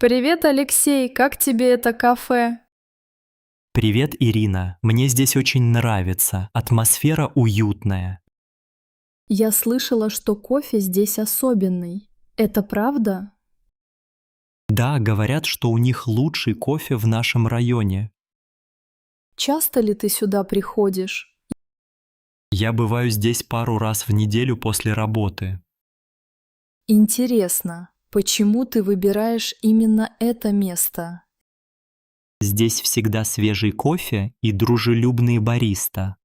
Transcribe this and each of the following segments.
Привет, Алексей, как тебе это кафе? Привет, Ирина. Мне здесь очень нравится. Атмосфера уютная. Я слышала, что кофе здесь особенный. Это правда? Да, говорят, что у них лучший кофе в нашем районе. Часто ли ты сюда приходишь? Я бываю здесь пару раз в неделю после работы. Интересно, почему ты выбираешь именно это место? Здесь всегда свежий кофе и дружелюбные бариста.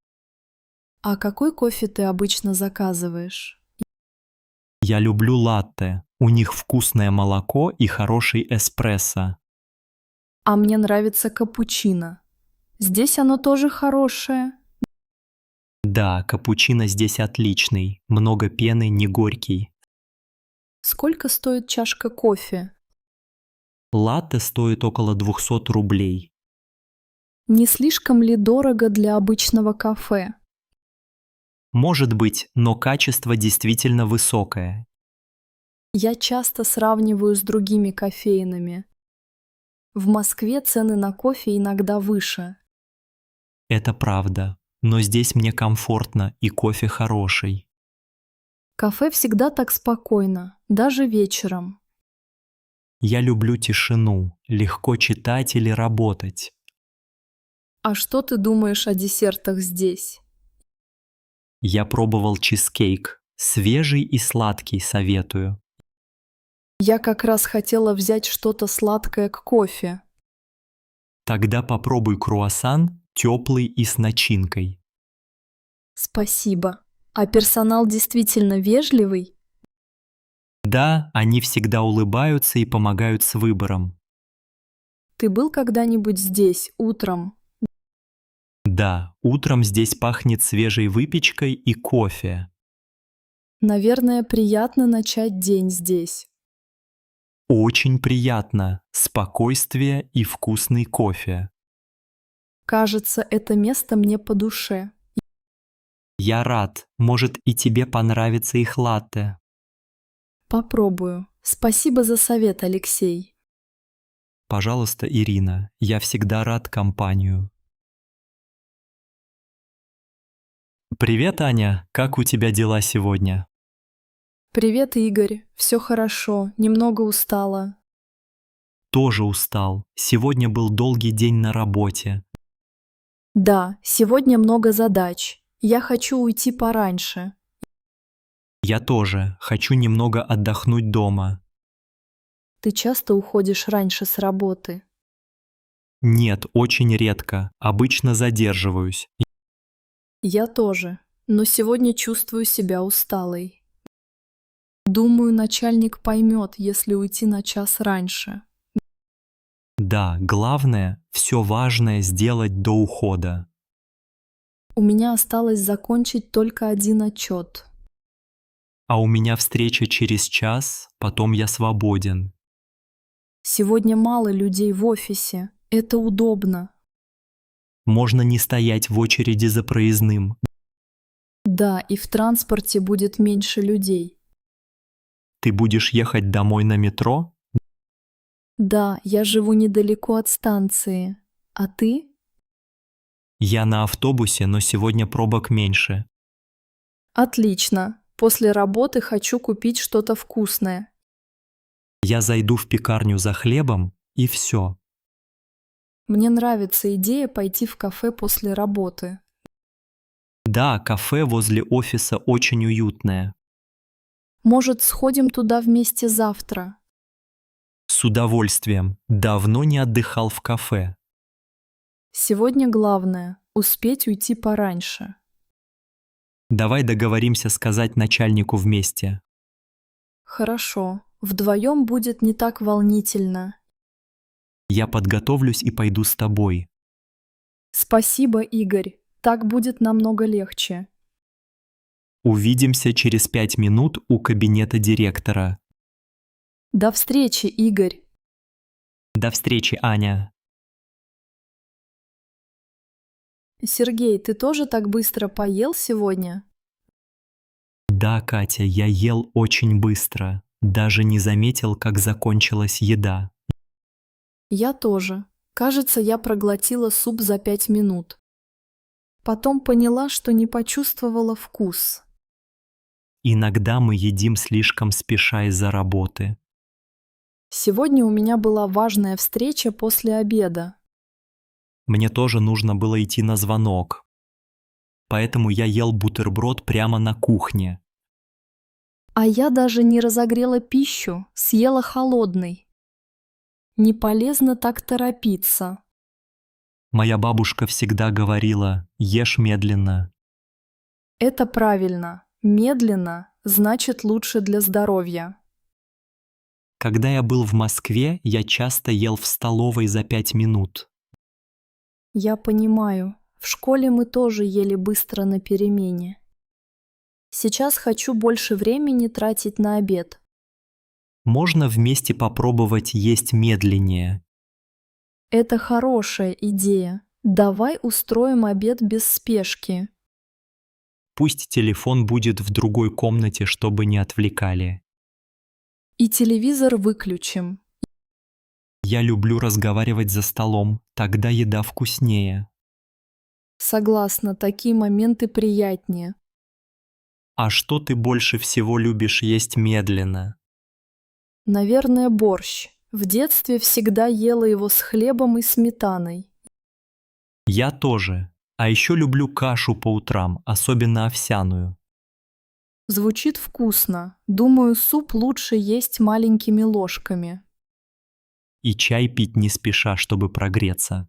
А какой кофе ты обычно заказываешь? Я люблю латте. У них вкусное молоко и хороший эспрессо. А мне нравится капучино. Здесь оно тоже хорошее. Да, капучино здесь отличный. Много пены, не горький. Сколько стоит чашка кофе? Латте стоит около 200 рублей. Не слишком ли дорого для обычного кафе? Может быть, но качество действительно высокое. Я часто сравниваю с другими кофейными. В Москве цены на кофе иногда выше. Это правда, но здесь мне комфортно и кофе хороший. Кафе всегда так спокойно, даже вечером. Я люблю тишину, легко читать или работать. А что ты думаешь о десертах здесь? Я пробовал чизкейк, свежий и сладкий советую. Я как раз хотела взять что-то сладкое к кофе. Тогда попробуй круассан, теплый и с начинкой. Спасибо. А персонал действительно вежливый? Да, они всегда улыбаются и помогают с выбором. Ты был когда-нибудь здесь утром? Да, утром здесь пахнет свежей выпечкой и кофе. Наверное, приятно начать день здесь. Очень приятно, спокойствие и вкусный кофе. Кажется, это место мне по душе. Я рад, может и тебе понравится их латте. Попробую. Спасибо за совет, Алексей. Пожалуйста, Ирина, я всегда рад компанию. Привет, Аня, как у тебя дела сегодня? Привет, Игорь. Все хорошо, немного устала. Тоже устал. Сегодня был долгий день на работе. Да, сегодня много задач. Я хочу уйти пораньше. Я тоже хочу немного отдохнуть дома. Ты часто уходишь раньше с работы. Нет, очень редко. Обычно задерживаюсь. Я тоже, но сегодня чувствую себя усталой. Думаю, начальник поймет, если уйти на час раньше. Да, главное, все важное сделать до ухода. У меня осталось закончить только один отчет. А у меня встреча через час, потом я свободен. Сегодня мало людей в офисе. Это удобно. Можно не стоять в очереди за проездным. Да, и в транспорте будет меньше людей. Ты будешь ехать домой на метро? Да, я живу недалеко от станции. А ты? Я на автобусе, но сегодня пробок меньше. Отлично. После работы хочу купить что-то вкусное. Я зайду в пекарню за хлебом, и все. Мне нравится идея пойти в кафе после работы. Да, кафе возле офиса очень уютное. Может, сходим туда вместе завтра? С удовольствием. Давно не отдыхал в кафе. Сегодня главное – успеть уйти пораньше. Давай договоримся сказать начальнику вместе. Хорошо. Вдвоем будет не так волнительно. Я подготовлюсь и пойду с тобой. Спасибо, Игорь. Так будет намного легче. Увидимся через 5 минут у кабинета директора. До встречи, Игорь. До встречи, Аня. Сергей, ты тоже так быстро поел сегодня? Да, Катя, я ел очень быстро. Даже не заметил, как закончилась еда. Я тоже. Кажется, я проглотила суп за 5 минут. Потом поняла, что не почувствовала вкус. Иногда мы едим слишком спеша из-за работы. Сегодня у меня была важная встреча после обеда. Мне тоже нужно было идти на звонок. Поэтому я ел бутерброд прямо на кухне. А я даже не разогрела пищу, съела холодный. Не полезно так торопиться. Моя бабушка всегда говорила: ешь медленно. Это правильно. Медленно значит лучше для здоровья. Когда я был в Москве, я часто ел в столовой за 5 минут. Я понимаю. В школе мы тоже ели быстро на перемене. Сейчас хочу больше времени тратить на обед. Можно вместе попробовать есть медленнее. Это хорошая идея. Давай устроим обед без спешки. Пусть телефон будет в другой комнате, чтобы не отвлекали. И телевизор выключим. Я люблю разговаривать за столом, тогда еда вкуснее. Согласна, такие моменты приятнее. А что ты больше всего любишь есть медленно? Наверное, борщ. В детстве всегда ела его с хлебом и сметаной. Я тоже. А еще люблю кашу по утрам, особенно овсяную. Звучит вкусно. Думаю, суп лучше есть маленькими ложками. И чай пить не спеша, чтобы прогреться.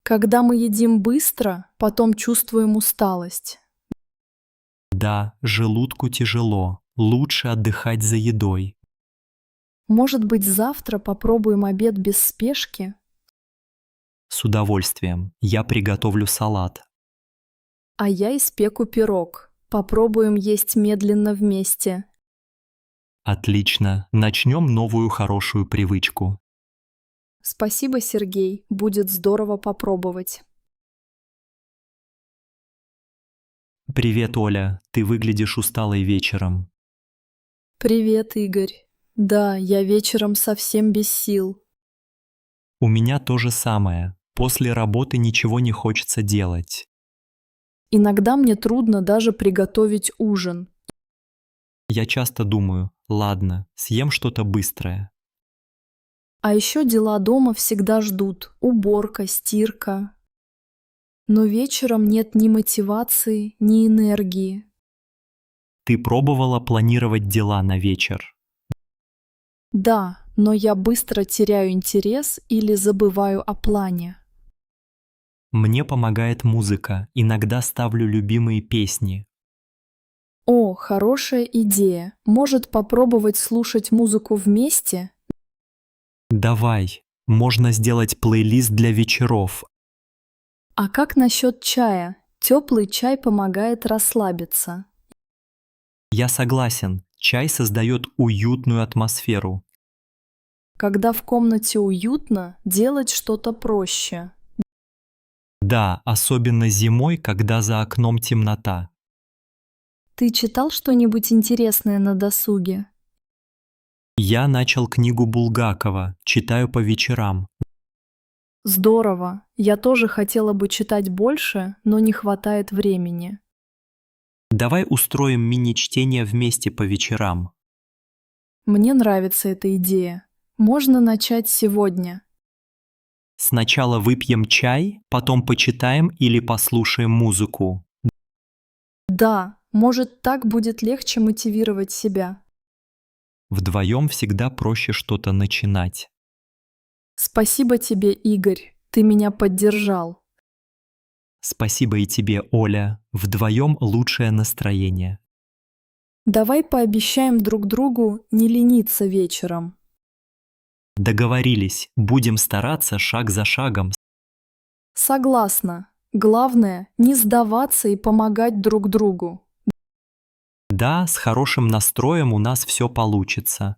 Когда мы едим быстро, потом чувствуем усталость. Да, желудку тяжело. Лучше отдыхать за едой. Может быть, завтра попробуем обед без спешки? С удовольствием. Я приготовлю салат. А я испеку пирог. Попробуем есть медленно вместе. Отлично. Начнем новую хорошую привычку. Спасибо, Сергей. Будет здорово попробовать. Привет, Оля. Ты выглядишь усталой вечером. Привет, Игорь. Да, я вечером совсем без сил. У меня то же самое. После работы ничего не хочется делать. Иногда мне трудно даже приготовить ужин. Я часто думаю: ладно, съем что-то быстрое. А еще дела дома всегда ждут. Уборка, стирка. Но вечером нет ни мотивации, ни энергии. Ты пробовала планировать дела на вечер? Да, но я быстро теряю интерес или забываю о плане. Мне помогает музыка. Иногда ставлю любимые песни. О, хорошая идея. Может попробовать слушать музыку вместе? Давай, можно сделать плейлист для вечеров. А как насчет чая? Теплый чай помогает расслабиться. Я согласен, чай создает уютную атмосферу. Когда в комнате уютно, делать что-то проще. Да, особенно зимой, когда за окном темнота. Ты читал что-нибудь интересное на досуге? Я начал книгу Булгакова, читаю по вечерам. Здорово. Я тоже хотела бы читать больше, но не хватает времени. Давай устроим мини-чтение вместе по вечерам. Мне нравится эта идея. Можно начать сегодня. Сначала выпьем чай, потом почитаем или послушаем музыку. Да, может, так будет легче мотивировать себя. Вдвоем всегда проще что-то начинать. Спасибо тебе, Игорь. Ты меня поддержал. Спасибо и тебе, Оля. Вдвоем лучшее настроение. Давай пообещаем друг другу не лениться вечером. Договорились, будем стараться шаг за шагом. Согласна. Главное, не сдаваться и помогать друг другу. Да, с хорошим настроем у нас все получится.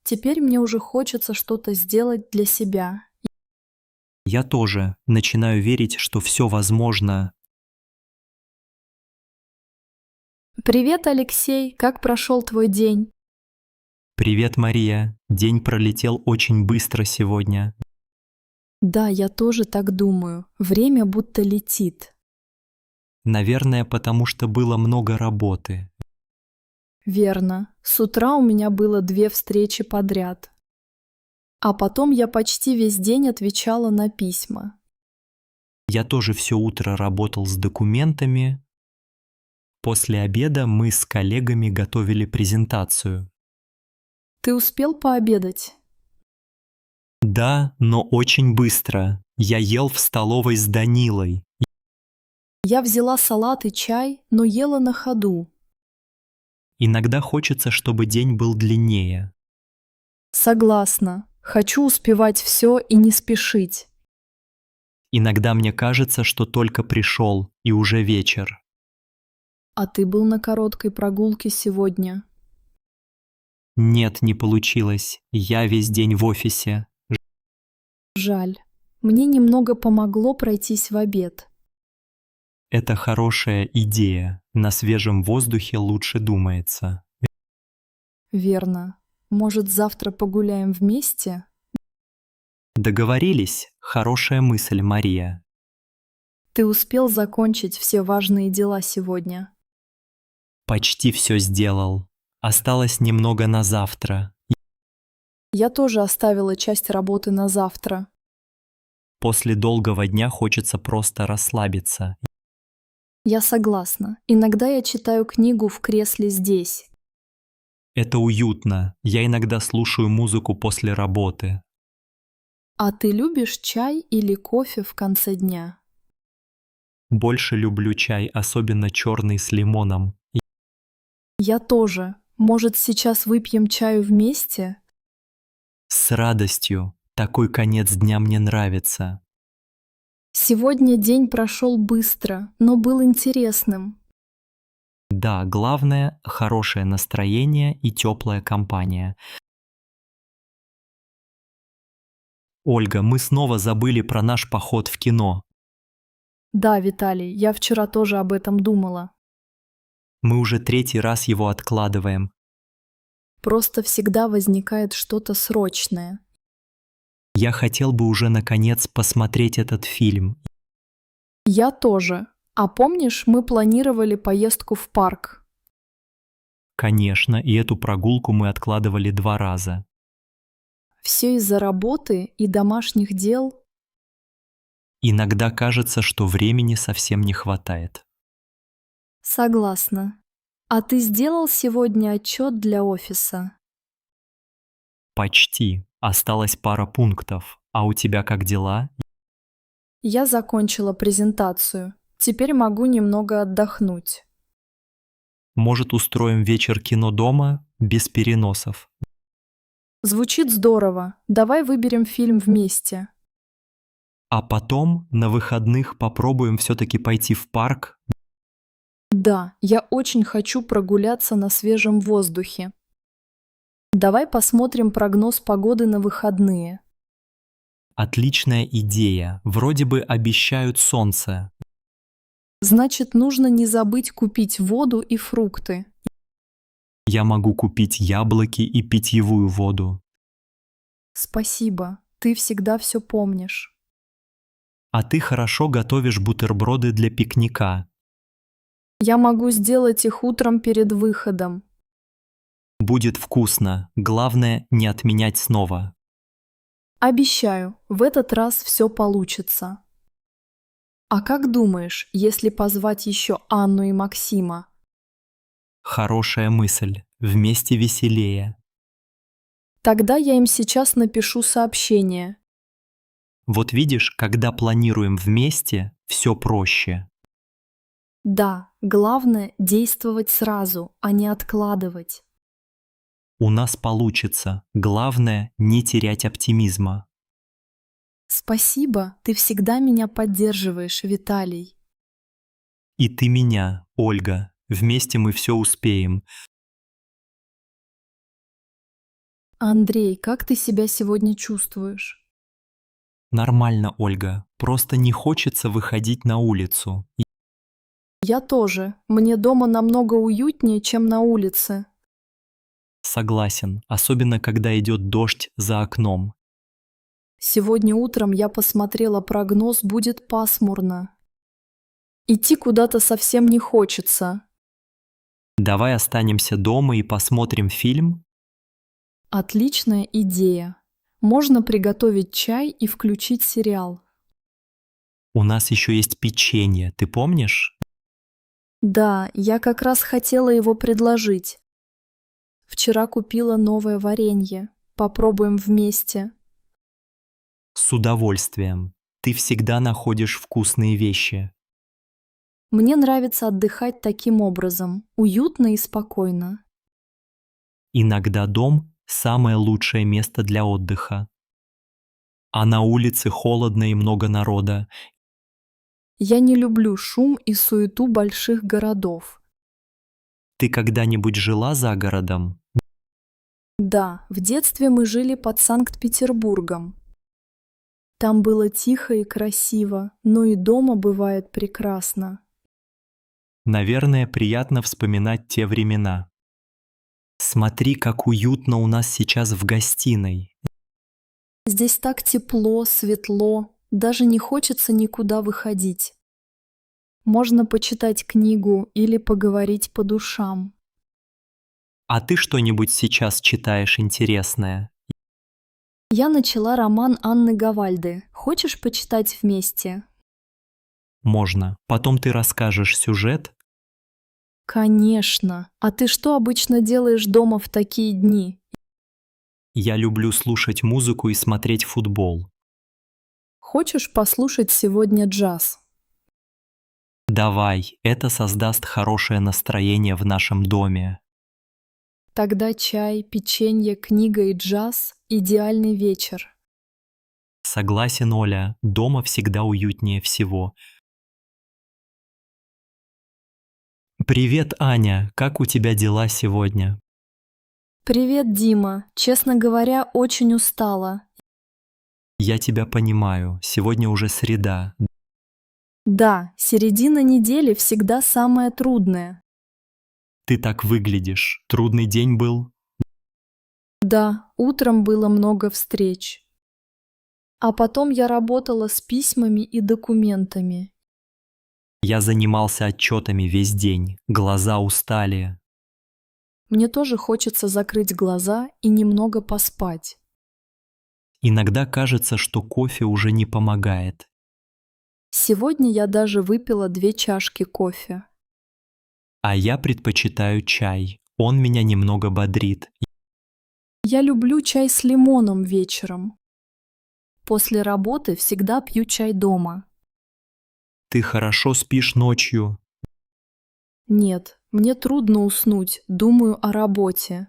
Теперь мне уже хочется что-то сделать для себя. Я тоже начинаю верить, что все возможно. Привет, Алексей. Как прошел твой день? Привет, Мария. День пролетел очень быстро сегодня. Да, я тоже так думаю. Время будто летит. Наверное, потому что было много работы. Верно. С утра у меня было 2 встречи подряд. А потом я почти весь день отвечала на письма. Я тоже все утро работал с документами. После обеда мы с коллегами готовили презентацию. Ты успел пообедать? Да, но очень быстро. Я ел в столовой с Данилой. Я взяла салат и чай, но ела на ходу. Иногда хочется, чтобы день был длиннее. Согласна. Хочу успевать все и не спешить. Иногда мне кажется, что только пришел, и уже вечер. А ты был на короткой прогулке сегодня? Нет, не получилось. Я весь день в офисе. Жаль. Мне немного помогло пройтись в обед. Это хорошая идея. На свежем воздухе лучше думается. Верно. Может, завтра погуляем вместе? Договорились? Хорошая мысль, Мария. Ты успел закончить все важные дела сегодня? Почти все сделал. Осталось немного на завтра. Я тоже оставила часть работы на завтра. После долгого дня хочется просто расслабиться. Я согласна. Иногда я читаю книгу в кресле здесь. Это уютно. Я иногда слушаю музыку после работы. А ты любишь чай или кофе в конце дня? Больше люблю чай, особенно черный с лимоном. Я тоже. Может, сейчас выпьем чаю вместе? С радостью. Такой конец дня мне нравится. Сегодня день прошел быстро, но был интересным. Да, главное – хорошее настроение и теплая компания. Ольга, мы снова забыли про наш поход в кино. Да, Виталий, я вчера тоже об этом думала. Мы уже 3-й раз его откладываем. Просто всегда возникает что-то срочное. Я хотел бы уже наконец посмотреть этот фильм. Я тоже. А помнишь, мы планировали поездку в парк? Конечно, и эту прогулку мы откладывали 2 раза. Все из-за работы и домашних дел. Иногда кажется, что времени совсем не хватает. Согласна. А ты сделал сегодня отчет для офиса? Почти. Осталась пара пунктов. А у тебя как дела? Я закончила презентацию. Теперь могу немного отдохнуть. Может, устроим вечер кино дома без переносов? Звучит здорово. Давай выберем фильм вместе. А потом на выходных попробуем все-таки пойти в парк. Да, я очень хочу прогуляться на свежем воздухе. Давай посмотрим прогноз погоды на выходные. Отличная идея. Вроде бы обещают солнце. Значит, нужно не забыть купить воду и фрукты. Я могу купить яблоки и питьевую воду. Спасибо, ты всегда все помнишь. А ты хорошо готовишь бутерброды для пикника. Я могу сделать их утром перед выходом. Будет вкусно. Главное, не отменять снова. Обещаю, в этот раз все получится. А как думаешь, если позвать еще Анну и Максима? Хорошая мысль. Вместе веселее. Тогда я им сейчас напишу сообщение. Вот видишь, когда планируем вместе, все проще. Да, главное действовать сразу, а не откладывать. У нас получится. Главное, не терять оптимизма. Спасибо, ты всегда меня поддерживаешь, Виталий. И ты меня, Ольга. Вместе мы все успеем. Андрей, как ты себя сегодня чувствуешь? Нормально, Ольга. Просто не хочется выходить на улицу. Я тоже. Мне дома намного уютнее, чем на улице. Согласен, особенно когда идет дождь за окном. Сегодня утром я посмотрела прогноз, будет пасмурно. Идти куда-то совсем не хочется. Давай останемся дома и посмотрим фильм? Отличная идея. Можно приготовить чай и включить сериал. У нас еще есть печенье, ты помнишь? Да, я как раз хотела его предложить. Вчера купила новое варенье. Попробуем вместе. С удовольствием. Ты всегда находишь вкусные вещи. Мне нравится отдыхать таким образом, уютно и спокойно. Иногда дом – самое лучшее место для отдыха. А на улице холодно и много народа. Я не люблю шум и суету больших городов. Ты когда-нибудь жила за городом? Да, в детстве мы жили под Санкт-Петербургом. Там было тихо и красиво, но и дома бывает прекрасно. Наверное, приятно вспоминать те времена. Смотри, как уютно у нас сейчас в гостиной. Здесь так тепло, светло, даже не хочется никуда выходить. Можно почитать книгу или поговорить по душам. А ты что-нибудь сейчас читаешь интересное? Я начала роман Анны Гавальды. Хочешь почитать вместе? Можно. Потом ты расскажешь сюжет? Конечно. А ты что обычно делаешь дома в такие дни? Я люблю слушать музыку и смотреть футбол. Хочешь послушать сегодня джаз? Давай, это создаст хорошее настроение в нашем доме. Тогда чай, печенье, книга и джаз – идеальный вечер. Согласен, Оля, дома всегда уютнее всего. Привет, Аня, как у тебя дела сегодня? Привет, Дима. Честно говоря, очень устала. Я тебя понимаю, сегодня уже среда. Да, середина недели всегда самая трудная. Ты так выглядишь. Трудный день был? Да, утром было много встреч. А потом я работала с письмами и документами. Я занимался отчетами весь день, глаза устали. Мне тоже хочется закрыть глаза и немного поспать. Иногда кажется, что кофе уже не помогает. Сегодня я даже выпила 2 чашки кофе. А я предпочитаю чай. Он меня немного бодрит. Я люблю чай с лимоном вечером. После работы всегда пью чай дома. Ты хорошо спишь ночью? Нет, мне трудно уснуть, думаю о работе.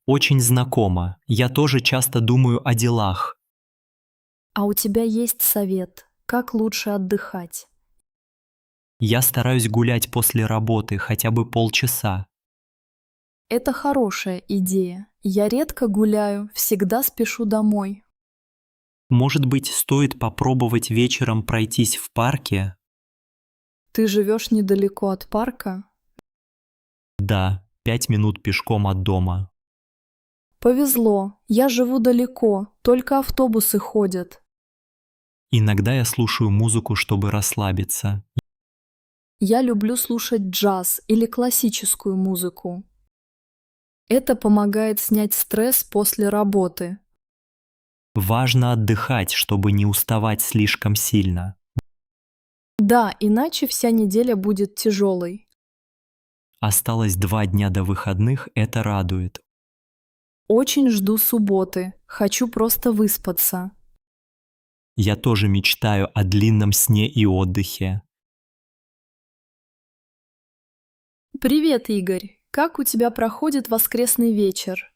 Очень знакомо. Я тоже часто думаю о делах. А у тебя есть совет, как лучше отдыхать? Я стараюсь гулять после работы хотя бы полчаса. Это хорошая идея. Я редко гуляю, всегда спешу домой. Может быть, стоит попробовать вечером пройтись в парке? Ты живешь недалеко от парка? Да, 5 минут пешком от дома. Повезло, я живу далеко, только автобусы ходят. Иногда я слушаю музыку, чтобы расслабиться. Я люблю слушать джаз или классическую музыку. Это помогает снять стресс после работы. Важно отдыхать, чтобы не уставать слишком сильно. Да, иначе вся неделя будет тяжелой. Осталось 2 дня до выходных, это радует. Очень жду субботы, хочу просто выспаться. Я тоже мечтаю о длинном сне и отдыхе. Привет, Игорь. Как у тебя проходит воскресный вечер?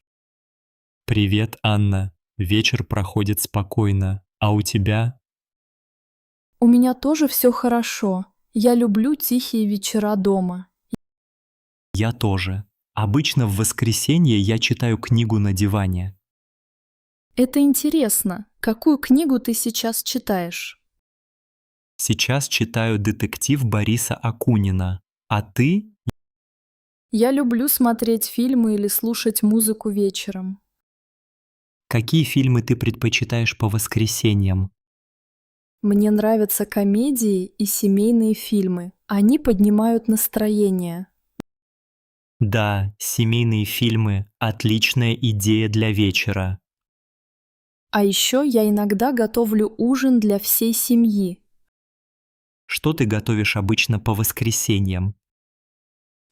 Привет, Анна. Вечер проходит спокойно. А у тебя? У меня тоже все хорошо. Я люблю тихие вечера дома. Я тоже. Обычно в воскресенье я читаю книгу на диване. Это интересно. Какую книгу ты сейчас читаешь? Сейчас читаю детектив Бориса Акунина. А ты? Я люблю смотреть фильмы или слушать музыку вечером. Какие фильмы ты предпочитаешь по воскресеньям? Мне нравятся комедии и семейные фильмы. Они поднимают настроение. Да, семейные фильмы – отличная идея для вечера. А еще я иногда готовлю ужин для всей семьи. Что ты готовишь обычно по воскресеньям?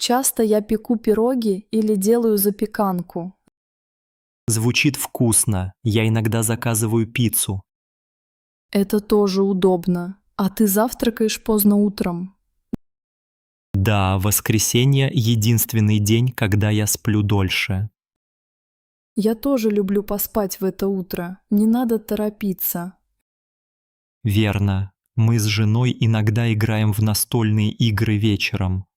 Часто я пеку пироги или делаю запеканку. Звучит вкусно. Я иногда заказываю пиццу. Это тоже удобно. А ты завтракаешь поздно утром? Да, воскресенье – единственный день, когда я сплю дольше. Я тоже люблю поспать в это утро. Не надо торопиться. Верно. Мы с женой иногда играем в настольные игры вечером.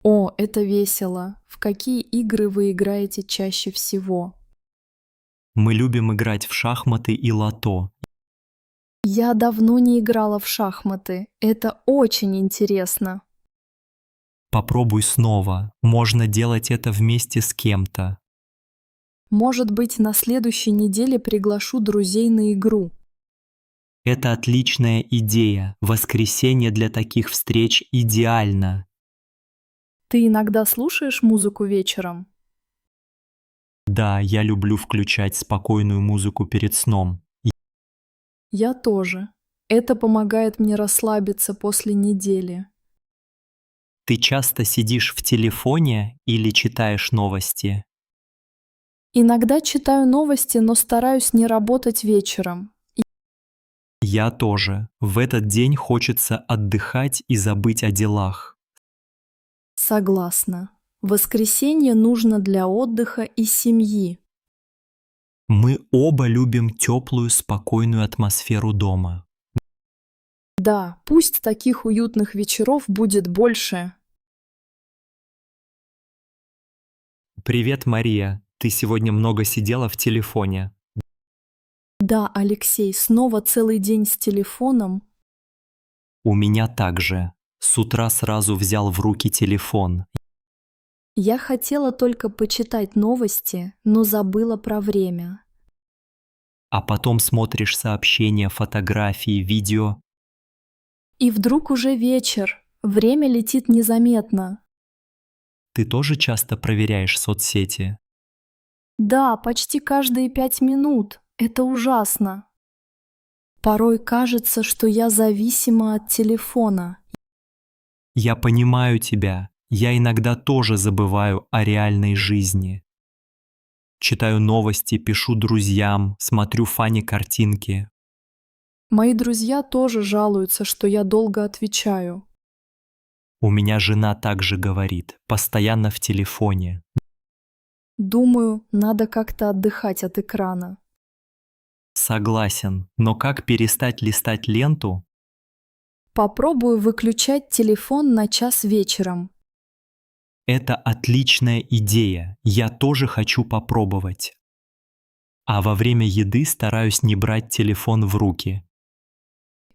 О, это весело. В какие игры вы играете чаще всего? Мы любим играть в шахматы и лото. Я давно не играла в шахматы. Это очень интересно. Попробуй снова. Можно делать это вместе с кем-то. Может быть, на следующей неделе приглашу друзей на игру. Это отличная идея. Воскресенье для таких встреч идеально. Ты иногда слушаешь музыку вечером? Да, я люблю включать спокойную музыку перед сном. Я тоже. Это помогает мне расслабиться после недели. Ты часто сидишь в телефоне или читаешь новости? Иногда читаю новости, но стараюсь не работать вечером. Я тоже. В этот день хочется отдыхать и забыть о делах. Согласна. Воскресенье нужно для отдыха и семьи. Мы оба любим теплую, спокойную атмосферу дома. Да, пусть таких уютных вечеров будет больше. Привет, Мария. Ты сегодня много сидела в телефоне. Да, Алексей, снова целый день с телефоном. У меня также. С утра сразу взял в руки телефон. Я хотела только почитать новости, но забыла про время. А потом смотришь сообщения, фотографии, видео. И вдруг уже вечер. Время летит незаметно. Ты тоже часто проверяешь соцсети? Да, почти каждые 5 минут. Это ужасно. Порой кажется, что я зависима от телефона. Я понимаю тебя. Я иногда тоже забываю о реальной жизни. Читаю новости, пишу друзьям, смотрю фанни-картинки. Мои друзья тоже жалуются, что я долго отвечаю. У меня жена также говорит, постоянно в телефоне. Думаю, надо как-то отдыхать от экрана. Согласен, но как перестать листать ленту? Попробую выключать телефон на час вечером. Это отличная идея, я тоже хочу попробовать. А во время еды стараюсь не брать телефон в руки.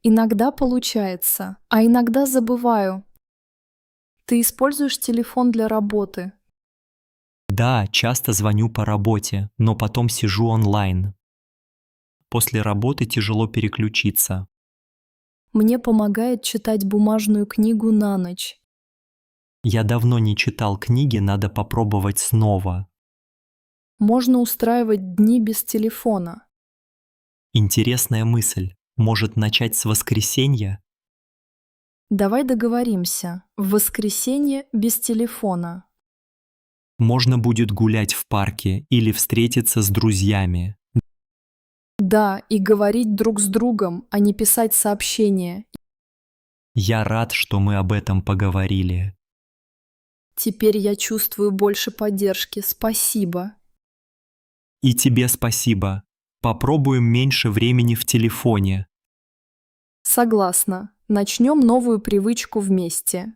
Иногда получается, а иногда забываю. Ты используешь телефон для работы? Да, часто звоню по работе, но потом сижу онлайн. После работы тяжело переключиться. Мне помогает читать бумажную книгу на ночь. Я давно не читал книги, надо попробовать снова. Можно устраивать дни без телефона. Интересная мысль. Может, начать с воскресенья? Давай договоримся. В воскресенье без телефона. Можно будет гулять в парке или встретиться с друзьями. Да, и говорить друг с другом, а не писать сообщения. Я рад, что мы об этом поговорили. Теперь я чувствую больше поддержки. Спасибо. И тебе спасибо. Попробуем меньше времени в телефоне. Согласна. Начнем новую привычку вместе.